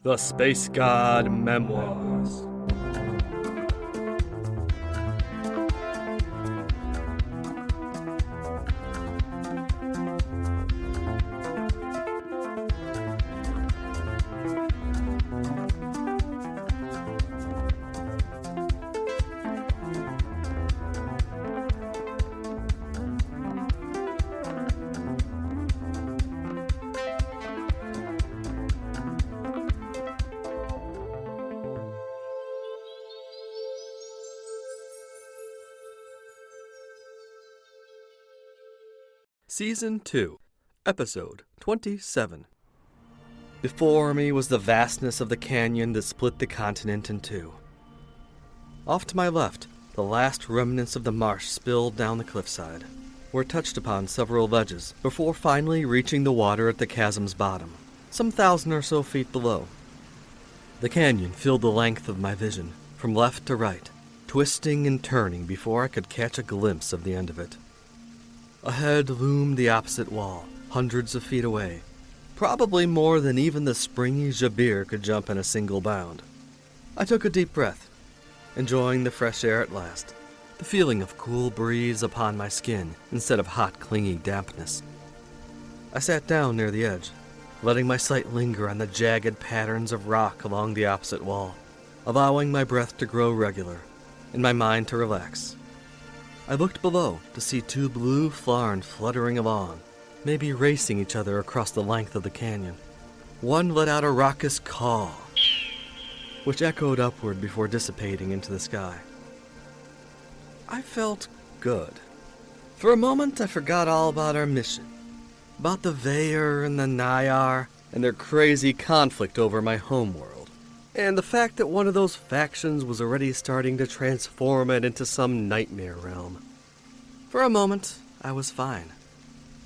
The Space God Memoirs. Season 2, Episode 27. Before me was the vastness of the canyon that split the continent in two. Off to my left, the last remnants of the marsh spilled down the cliffside, where it touched upon several ledges before finally reaching the water at the chasm's bottom, some 1,000 or so feet below. The canyon filled the length of my vision, from left to right, twisting and turning before I could catch a glimpse of the end of it. Ahead loomed the opposite wall, hundreds of feet away, probably more than even the springy Jabir could jump in a single bound. I took a deep breath, enjoying the fresh air at last, the feeling of cool breeze upon my skin instead of hot, clingy dampness. I sat down near the edge, letting my sight linger on the jagged patterns of rock along the opposite wall, allowing my breath to grow regular and my mind to relax. I looked below to see two blue flarn fluttering along, maybe racing each other across the length of the canyon. One let out a raucous call, which echoed upward before dissipating into the sky. I felt good. For a moment, I forgot all about our mission, about the Vaer and the Nayar and their crazy conflict over my homeworld, and the fact that one of those factions was already starting to transform it into some nightmare realm. For a moment, I was fine.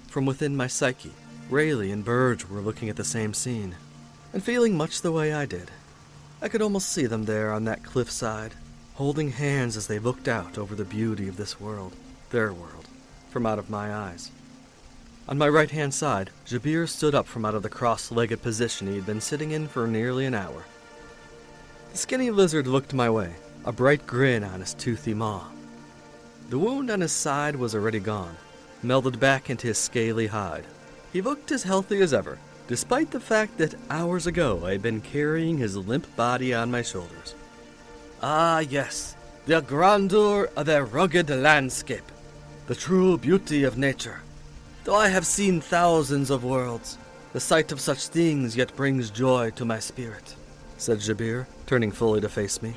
From within my psyche, Rayleigh and Burge were looking at the same scene, and feeling much the way I did. I could almost see them there on that cliffside, holding hands as they looked out over the beauty of this world, their world, from out of my eyes. On my right-hand side, Jabir stood up from out of the cross-legged position he had been sitting in for nearly an hour. The skinny lizard looked my way, a bright grin on his toothy maw. The wound on his side was already gone, melded back into his scaly hide. He looked as healthy as ever, despite the fact that hours ago I had been carrying his limp body on my shoulders. Ah, yes, the grandeur of a rugged landscape, the true beauty of nature. Though I have seen thousands of worlds, the sight of such things yet brings joy to my spirit, said Jabir, turning fully to face me.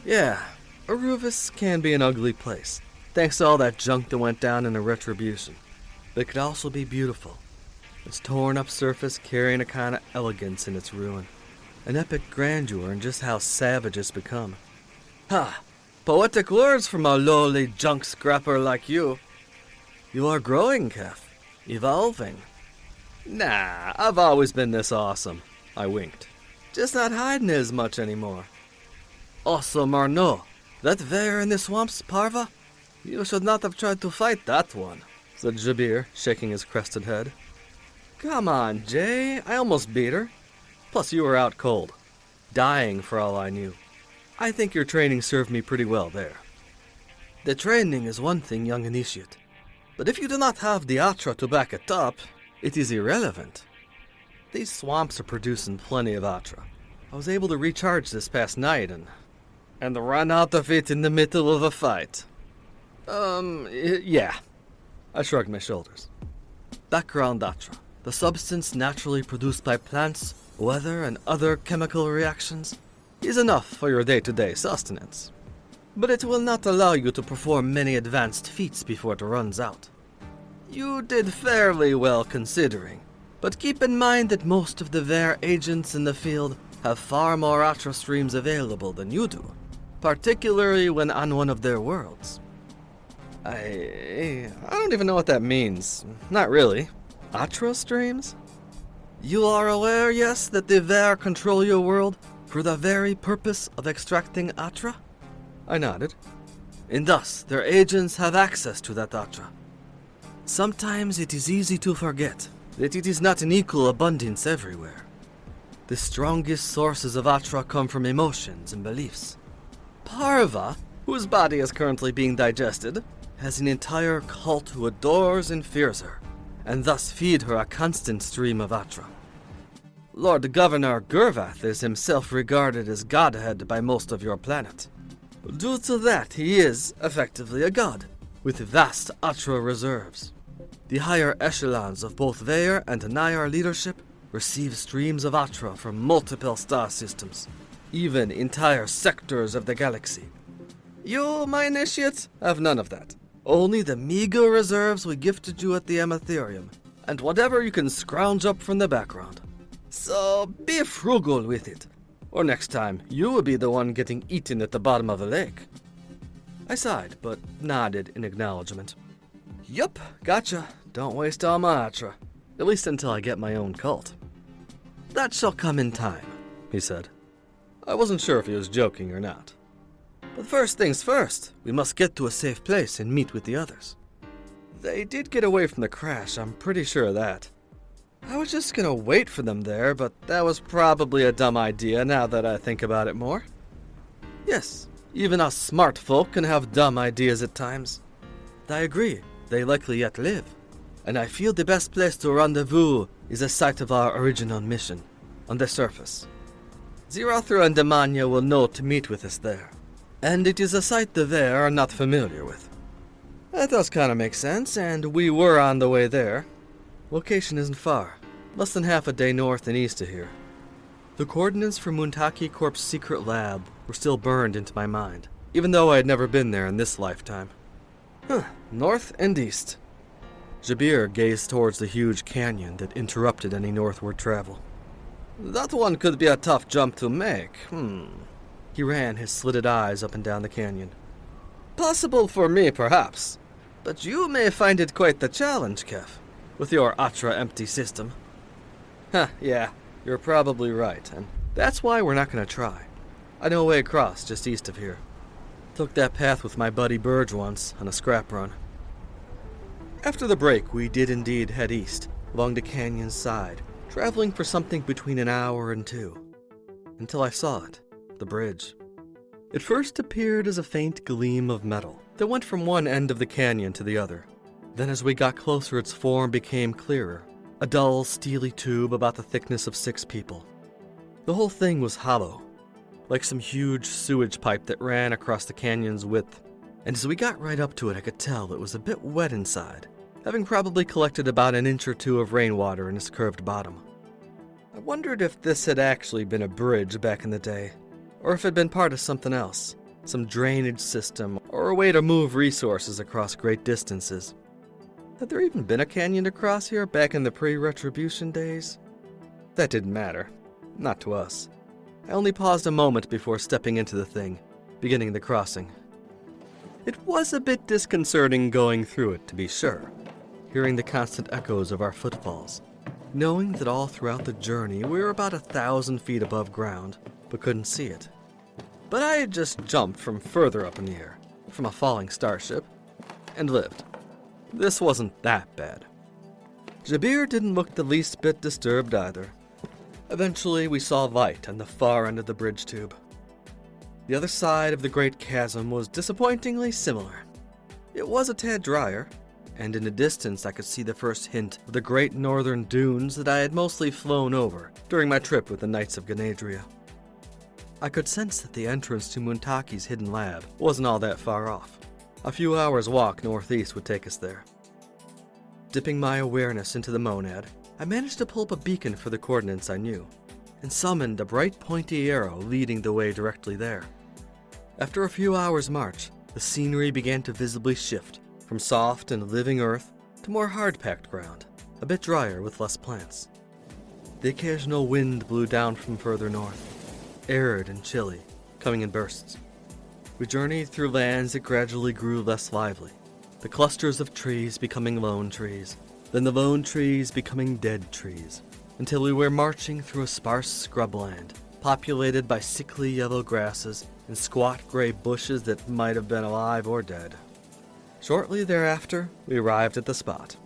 Yeah, Aruvis can be an ugly place, thanks to all that junk that went down in a retribution. But it could also be beautiful, its torn-up surface carrying a kind of elegance in its ruin, an epic grandeur in just how savage it's become. Ha! Poetic words from a lowly junk scrapper like you. You are growing, Keph. Evolving. Nah, I've always been this awesome, I winked. Just not hiding as much anymore. Awesome or no, that Vaer in the swamps, Parva? You should not have tried to fight that one, said Jabir, shaking his crested head. Come on, Jay, I almost beat her. Plus you were out cold, dying for all I knew. I think your training served me pretty well there. The training is one thing, young initiate, but if you do not have the Atra to back it up, it is irrelevant. These swamps are producing plenty of Atra. I was able to recharge this past night and run out of it in the middle of a fight. Yeah. I shrugged my shoulders. Background Atra, the substance naturally produced by plants, weather, and other chemical reactions, is enough for your day-to-day sustenance. But it will not allow you to perform many advanced feats before it runs out. You did fairly well considering, but keep in mind that most of the Vaer agents in the field have far more Atra streams available than you do, particularly when on one of their worlds. I don't even know what that means. Not really. Atra streams? You are aware, yes, that the Vaer control your world for the very purpose of extracting Atra? I nodded. And thus, their agents have access to that Atra. Sometimes it is easy to forget that it is not in equal abundance everywhere. The strongest sources of Atra come from emotions and beliefs. Parva, whose body is currently being digested, has an entire cult who adores and fears her, and thus feed her a constant stream of Atra. Lord Governor Gurvath is himself regarded as godhead by most of your planet. Due to that, he is, effectively, a god, with vast Atra reserves. The higher echelons of both Vair and Nayar leadership receive streams of Atra from multiple star systems, even entire sectors of the galaxy. You, my initiate, have none of that. Only the meager reserves we gifted you at the Amatherium, and whatever you can scrounge up from the background. So be frugal with it, or next time you will be the one getting eaten at the bottom of a lake. I sighed, but nodded in acknowledgement. Yup, gotcha. Don't waste all my Atra, at least until I get my own cult. That shall come in time, he said. I wasn't sure if he was joking or not. But first things first, we must get to a safe place and meet with the others. They did get away from the crash, I'm pretty sure of that. I was just gonna wait for them there, but that was probably a dumb idea now that I think about it more. Yes, even us smart folk can have dumb ideas at times. I agree, they likely yet live, and I feel the best place to rendezvous is the site of our original mission, on the surface. Zirathra and Demania will know to meet with us there, and it is a site the Vair are not familiar with. That does kind of make sense, and we were on the way there. Location isn't far, less than half a day north and east of here. The coordinates for Muntaki Corp's secret lab were still burned into my mind, even though I had never been there in this lifetime. North and east. Jabir gazed towards the huge canyon that interrupted any northward travel. That one could be a tough jump to make, He ran his slitted eyes up and down the canyon. Possible for me, perhaps, but you may find it quite the challenge, Keph, with your Atra empty system. Yeah, you're probably right, and that's why we're not going to try. I know a way across just east of here. Took that path with my buddy Burge once on a scrap run. After the break, we did indeed head east, along the canyon's side, traveling for something between an hour and 2. Until I saw it, the bridge. It first appeared as a faint gleam of metal that went from one end of the canyon to the other. Then as we got closer, its form became clearer, a dull, steely tube about the thickness of 6 people. The whole thing was hollow, like some huge sewage pipe that ran across the canyon's width, and as we got right up to it I could tell it was a bit wet inside, having probably collected about an inch or 2 of rainwater in its curved bottom. I wondered if this had actually been a bridge back in the day, or if it had been part of something else, some drainage system, or a way to move resources across great distances. Had there even been a canyon to cross here back in the pre-retribution days? That didn't matter. Not to us. I only paused a moment before stepping into the thing, beginning the crossing. It was a bit disconcerting going through it, to be sure, hearing the constant echoes of our footfalls, knowing that all throughout the journey we were about 1,000 feet above ground, but couldn't see it. But I had just jumped from further up in the air, from a falling starship, and lived. This wasn't that bad. Jabir didn't look the least bit disturbed either. Eventually, we saw light on the far end of the bridge tube. The other side of the great chasm was disappointingly similar. It was a tad drier, and in the distance I could see the first hint of the great northern dunes that I had mostly flown over during my trip with the Knights of Ganadria. I could sense that the entrance to Muntaki's hidden lab wasn't all that far off. A few hours' walk northeast would take us there. Dipping my awareness into the monad, I managed to pull up a beacon for the coordinates I knew, and summoned a bright pointy arrow leading the way directly there. After a few hours' march, the scenery began to visibly shift from soft and living earth to more hard-packed ground, a bit drier with less plants. The occasional wind blew down from further north, arid and chilly, coming in bursts. We journeyed through lands that gradually grew less lively, the clusters of trees becoming lone trees, then the lone trees becoming dead trees, until we were marching through a sparse scrubland, populated by sickly yellow grasses and squat gray bushes that might have been alive or dead. Shortly thereafter, we arrived at the spot.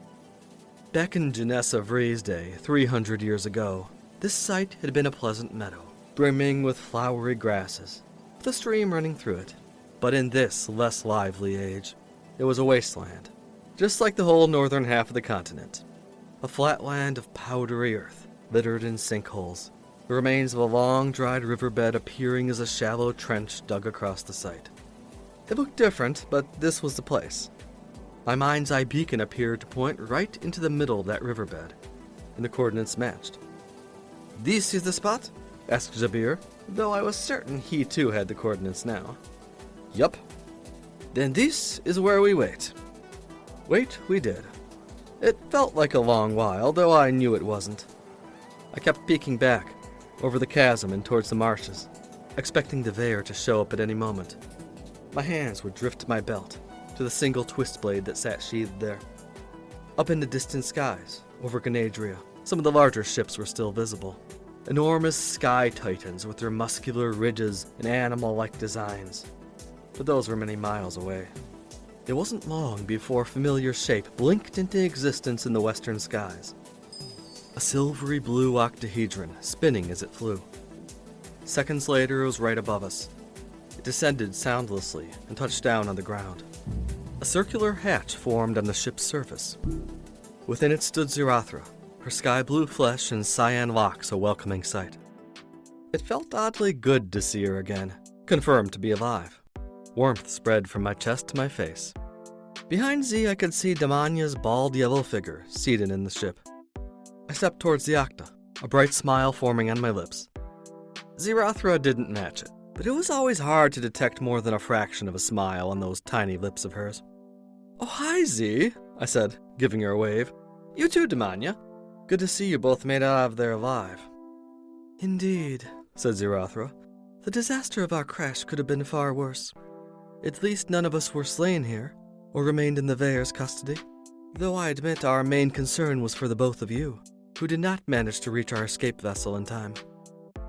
Back in Janessa Vree's day, 300 years ago, This site had been a pleasant meadow, brimming with flowery grasses, with a stream running through it. But in this less lively age, it was a wasteland, just like the whole northern half of the continent. A flat land of powdery earth, littered in sinkholes, the remains of a long-dried riverbed appearing as a shallow trench dug across the site. It looked different, but this was the place. My mind's eye beacon appeared to point right into the middle of that riverbed, and the coordinates matched. "This is the spot?" asked Jabir, though I was certain he too had the coordinates now. "Yup. Then this is where we wait." Wait we did. It felt like a long while, though I knew it wasn't. I kept peeking back, over the chasm and towards the marshes, expecting the Veer to show up at any moment. My hands would drift to my belt, to the single twist blade that sat sheathed there. Up in the distant skies, over Ganadria, some of the larger ships were still visible. Enormous sky titans with their muscular ridges and animal-like designs. But those were many miles away. It wasn't long before a familiar shape blinked into existence in the western skies. A silvery blue octahedron, spinning as it flew. Seconds later, it was right above us. It descended soundlessly and touched down on the ground. A circular hatch formed on the ship's surface. Within it stood Zirathra, her sky-blue flesh and cyan locks a welcoming sight. It felt oddly good to see her again, confirmed to be alive. Warmth spread from my chest to my face. Behind Z, I could see Damanya's bald yellow figure seated in the ship. I stepped towards the Octa, a bright smile forming on my lips. Zirathra didn't match it, but it was always hard to detect more than a fraction of a smile on those tiny lips of hers. "Oh, hi, Z," I said, giving her a wave. "You too, Damanya. Good to see you both made it out of there alive." "Indeed," said Zirathra. "The disaster of our crash could have been far worse. At least none of us were slain here, or remained in the Veer's custody. Though I admit our main concern was for the both of you, who did not manage to reach our escape vessel in time."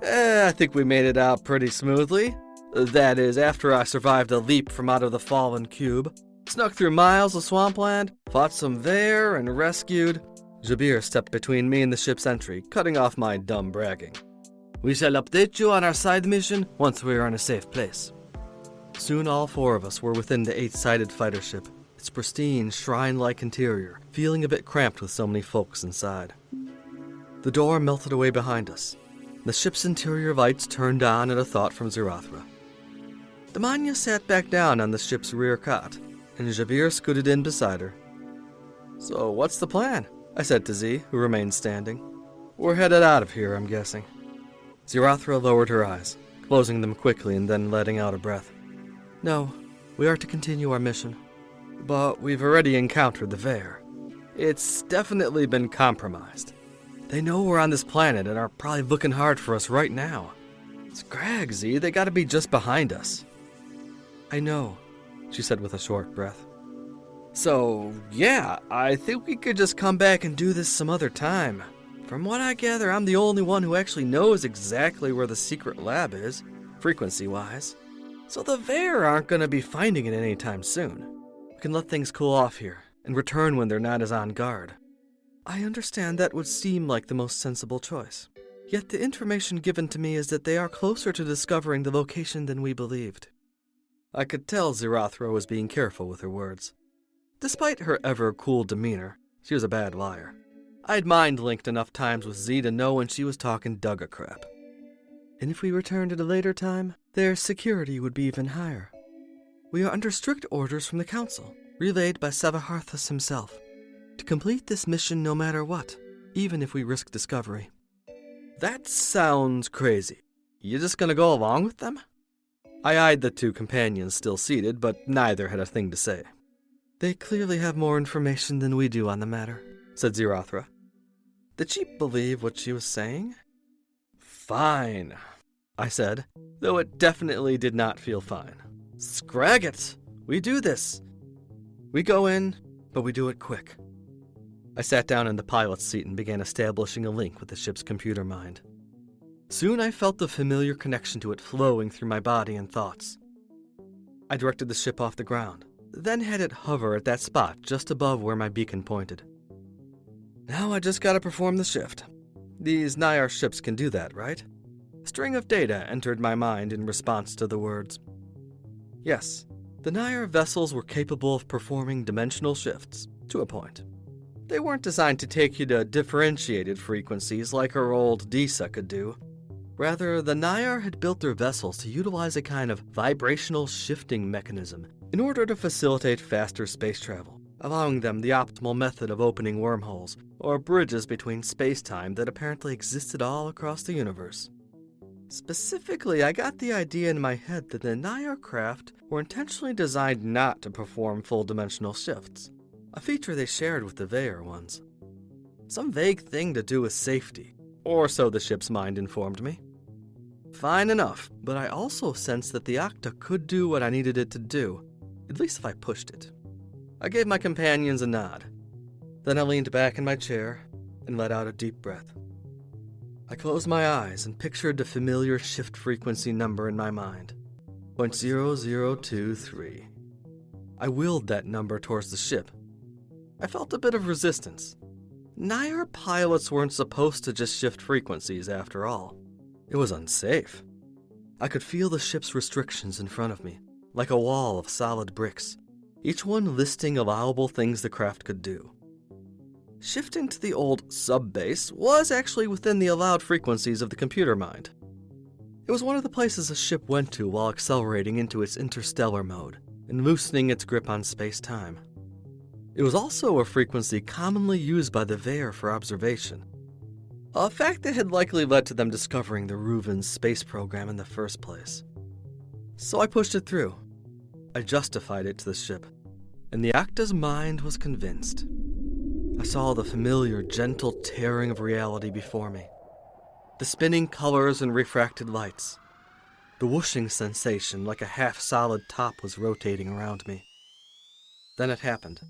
I think we made it out pretty smoothly. That is, after I survived a leap from out of the fallen cube, snuck through miles of swampland, fought some Veer, and rescued... Jabir stepped between me and the ship's entry, cutting off my dumb bragging. "We shall update you on our side mission once we are in a safe place." Soon all four of us were within the 8-sided fighter ship, its pristine, shrine-like interior, feeling a bit cramped with so many folks inside. The door melted away behind us. The ship's interior lights turned on at a thought from Zirathra. Damanya sat back down on the ship's rear cot, and Jabir scooted in beside her. "So what's the plan?" I said to Z, who remained standing. "We're headed out of here, I'm guessing." Zirathra lowered her eyes, closing them quickly and then letting out a breath. "No, we are to continue our mission." "But we've already encountered the Veer. It's definitely been compromised. They know we're on this planet and are probably looking hard for us right now. Scrag, Z, they gotta be just behind us." "I know," she said with a short breath. "So, yeah, I think we could just come back and do this some other time. From what I gather, I'm the only one who actually knows exactly where the secret lab is, frequency-wise. So the Veer aren't gonna be finding it anytime soon. We can let things cool off here and return when they're not as on guard." "I understand that would seem like the most sensible choice. Yet the information given to me is that they are closer to discovering the location than we believed." I could tell Zirathra was being careful with her words. Despite her ever-cool demeanor, she was a bad liar. I'd mind-linked enough times with Z to know when she was talking Dugga crap. "And if we returned at a later time, their security would be even higher. We are under strict orders from the Council, relayed by Sevaharthas himself, to complete this mission no matter what, even if we risk discovery." "That sounds crazy. You just gonna go along with them?" I eyed the two companions still seated, but neither had a thing to say. "They clearly have more information than we do on the matter," said Zirathra. Did she believe what she was saying? "Fine," I said, though it definitely did not feel fine. "Scrag it! We do this. We go in, but we do it quick." I sat down in the pilot's seat and began establishing a link with the ship's computer mind. Soon I felt the familiar connection to it flowing through my body and thoughts. I directed the ship off the ground, then had it hover at that spot just above where my beacon pointed. Now I just gotta perform the shift. These Nyar ships can do that, right? A string of data entered my mind in response to the words. Yes, the Nyar vessels were capable of performing dimensional shifts, to a point. They weren't designed to take you to differentiated frequencies like our old Disa could do. Rather, the Nyar had built their vessels to utilize a kind of vibrational shifting mechanism in order to facilitate faster space travel, allowing them the optimal method of opening wormholes or bridges between space-time that apparently existed all across the universe. Specifically, I got the idea in my head that the Nyar craft were intentionally designed not to perform full-dimensional shifts, a feature they shared with the Vaer ones. Some vague thing to do with safety, or so the ship's mind informed me. Fine enough, but I also sensed that the Octa could do what I needed it to do, at least if I pushed it. I gave my companions a nod. Then I leaned back in my chair and let out a deep breath. I closed my eyes and pictured the familiar shift frequency number in my mind, 0.0023. I willed that number towards the ship. I felt a bit of resistance. Nyar pilots weren't supposed to just shift frequencies after all. It was unsafe. I could feel the ship's restrictions in front of me, like a wall of solid bricks, each one listing allowable things the craft could do. Shifting to the old sub-base was actually within the allowed frequencies of the computer mind. It was one of the places a ship went to while accelerating into its interstellar mode and loosening its grip on space-time. It was also a frequency commonly used by the Vaer for observation, a fact that had likely led to them discovering the Reuven's space program in the first place. So I pushed it through. I justified it to the ship, and the Octa's mind was convinced. I saw the familiar, gentle tearing of reality before me, the spinning colors and refracted lights, the whooshing sensation like a half-solid top was rotating around me. Then it happened.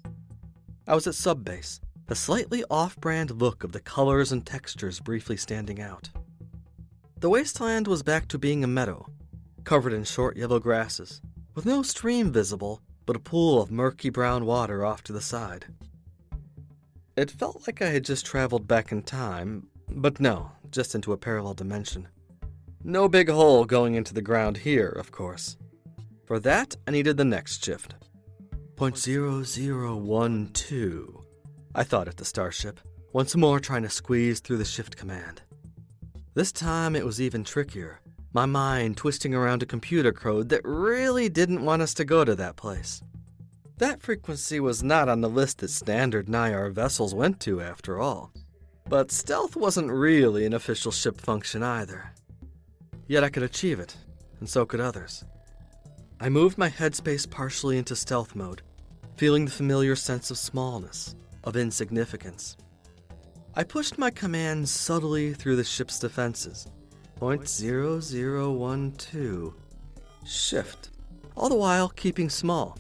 I was at subbase, the slightly off-brand look of the colors and textures briefly standing out. The wasteland was back to being a meadow, covered in short yellow grasses, with no stream visible, but a pool of murky brown water off to the side. It felt like I had just traveled back in time, but no, just into a parallel dimension. No big hole going into the ground here, of course. For that, I needed the next shift. 0.0012, I thought at the starship, once more trying to squeeze through the shift command. This time it was even trickier, my mind twisting around a computer code that really didn't want us to go to that place. That frequency was not on the list that standard Nyar vessels went to, after all. But stealth wasn't really an official ship function either. Yet I could achieve it, and so could others. I moved my headspace partially into stealth mode, feeling the familiar sense of smallness, of insignificance. I pushed my commands subtly through the ship's defenses. 0.0012. Shift. All the while keeping small,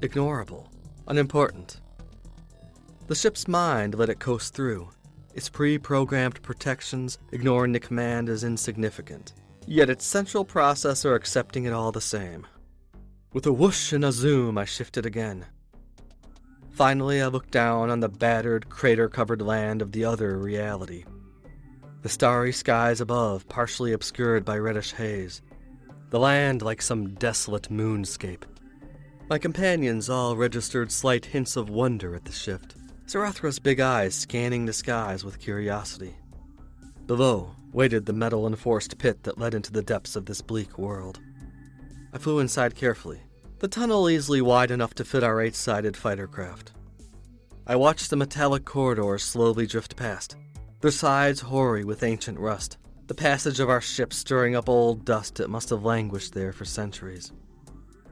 ignorable, unimportant. The ship's mind let it coast through, its pre-programmed protections ignoring the command as insignificant, yet its central processor accepting it all the same. With a whoosh and a zoom, I shifted again. Finally, I looked down on the battered, crater-covered land of the other reality. The starry skies above partially obscured by reddish haze. The land like some desolate moonscape. My companions all registered slight hints of wonder at the shift, Zarathra's big eyes scanning the skies with curiosity. Below waited the metal-enforced pit that led into the depths of this bleak world. I flew inside carefully, the tunnel easily wide enough to fit our 8-sided fighter craft. I watched the metallic corridors slowly drift past, their sides hoary with ancient rust, the passage of our ship stirring up old dust that must have languished there for centuries.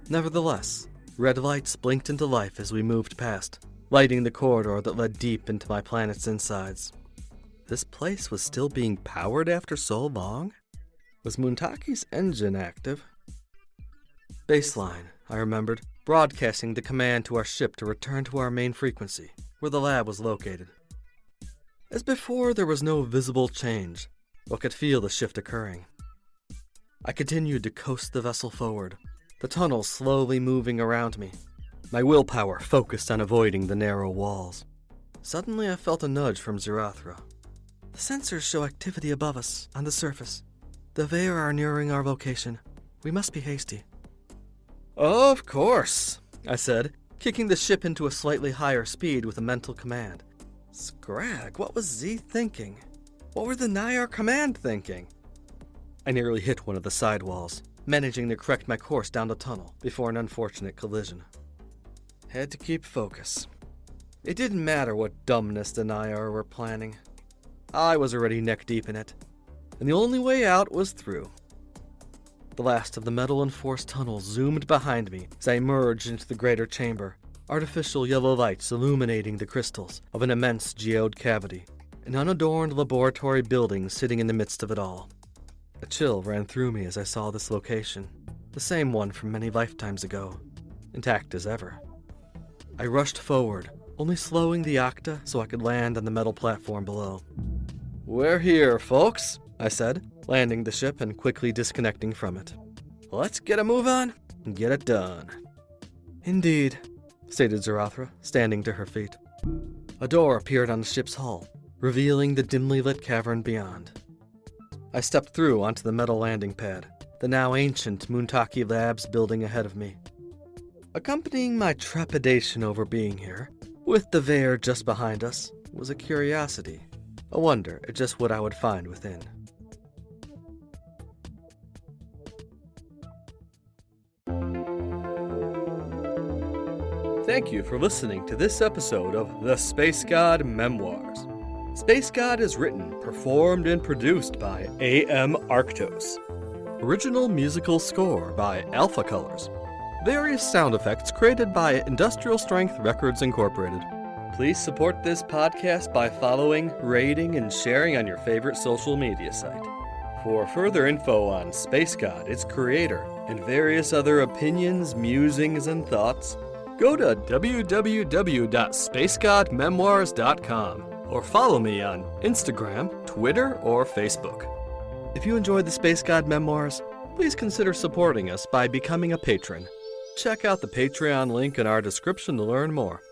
Nevertheless, red lights blinked into life as we moved past, lighting the corridor that led deep into my planet's insides. This place was still being powered after so long? Was Muntaki's engine active? Baseline, I remembered, broadcasting the command to our ship to return to our main frequency, where the lab was located. As before, there was no visible change, but could feel the shift occurring. I continued to coast the vessel forward, the tunnel slowly moving around me, my willpower focused on avoiding the narrow walls. Suddenly I felt a nudge from Zarathra. The sensors show activity above us, on the surface. The Veer are nearing our location. We must be hasty. Of course, I said, kicking the ship into a slightly higher speed with a mental command. Scrag, what was Z thinking? What were the Nyar command thinking? I nearly hit one of the sidewalls, managing to correct my course down the tunnel before an unfortunate collision. Had to keep focus. It didn't matter what dumbness the Nyar were planning. I was already neck-deep in it, and the only way out was through. The last of the metal-enforced tunnels zoomed behind me as I emerged into the greater chamber, artificial yellow lights illuminating the crystals of an immense geode cavity, an unadorned laboratory building sitting in the midst of it all. A chill ran through me as I saw this location, the same one from many lifetimes ago, intact as ever. I rushed forward, only slowing the Octa so I could land on the metal platform below. "We're here, folks," I said, landing the ship and quickly disconnecting from it. "Let's get a move on and get it done." "Indeed," stated Zarathra, standing to her feet. A door appeared on the ship's hull, revealing the dimly lit cavern beyond. I stepped through onto the metal landing pad, the now ancient Muntaki Labs building ahead of me. Accompanying my trepidation over being here, with the Veer just behind us, was a curiosity, a wonder at just what I would find within. Thank you for listening to this episode of The Space God Memoirs. Space God is written, performed, and produced by A.M. Arctos. Original musical score by Alpha Colors. Various sound effects created by Industrial Strength Records Incorporated. Please support this podcast by following, rating, and sharing on your favorite social media site. For further info on Space God, its creator, and various other opinions, musings, and thoughts, go to www.spacegodmemoirs.com or follow me on Instagram, Twitter, or Facebook. If you enjoyed the Space God Memoirs, please consider supporting us by becoming a patron. Check out the Patreon link in our description to learn more.